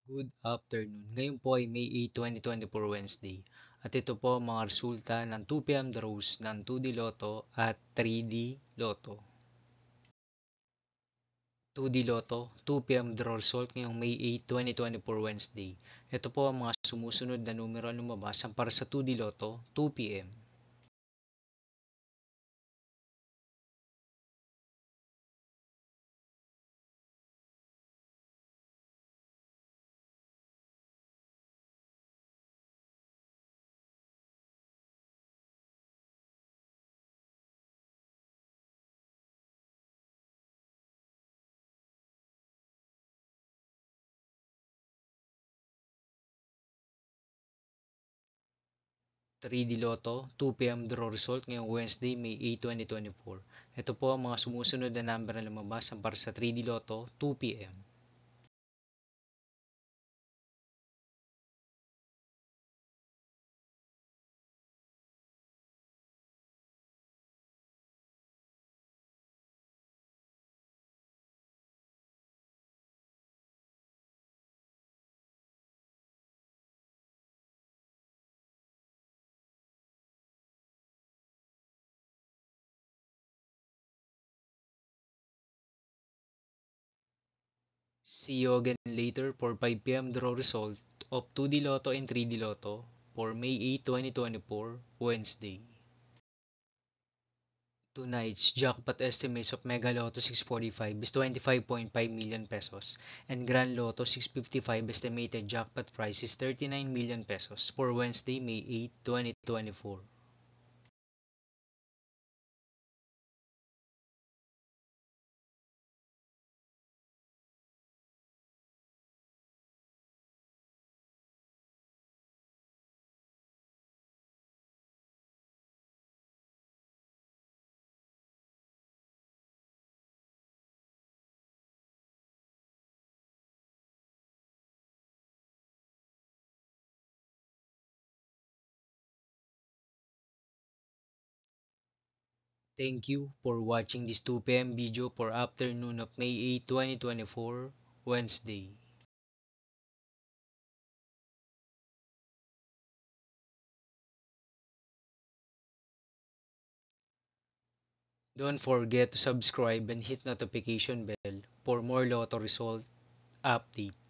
Good afternoon. Ngayon po ay May 8, 2024 Wednesday. At ito po ang mga resulta ng 2 p.m. draws ng 2D Lotto at 3D Lotto. 2D Lotto, 2 p.m. draw result ngayong May 8, 2024 Wednesday. Ito po ang mga sumusunod na numero ang lumabas para sa 2D Lotto, 2 p.m. 3D Lotto, 2 p.m. draw result ngayong Wednesday, May 8, 2024. Ito po ang mga sumusunod na number na lumabas para sa 3D Lotto, 2 p.m. 'See you again later for 5 p.m. draw result of 2D Lotto and 3D Lotto for May 8, 2024, Wednesday. Tonight's jackpot estimates of Mega Lotto 645 is 25.5 million pesos and Grand Lotto 655 estimated jackpot price is 39 million pesos for Wednesday, May 8, 2024. Thank you for watching this 2 p.m. video for afternoon of May 8, 2024, Wednesday. Don't forget to subscribe and hit notification bell for more Lotto result update.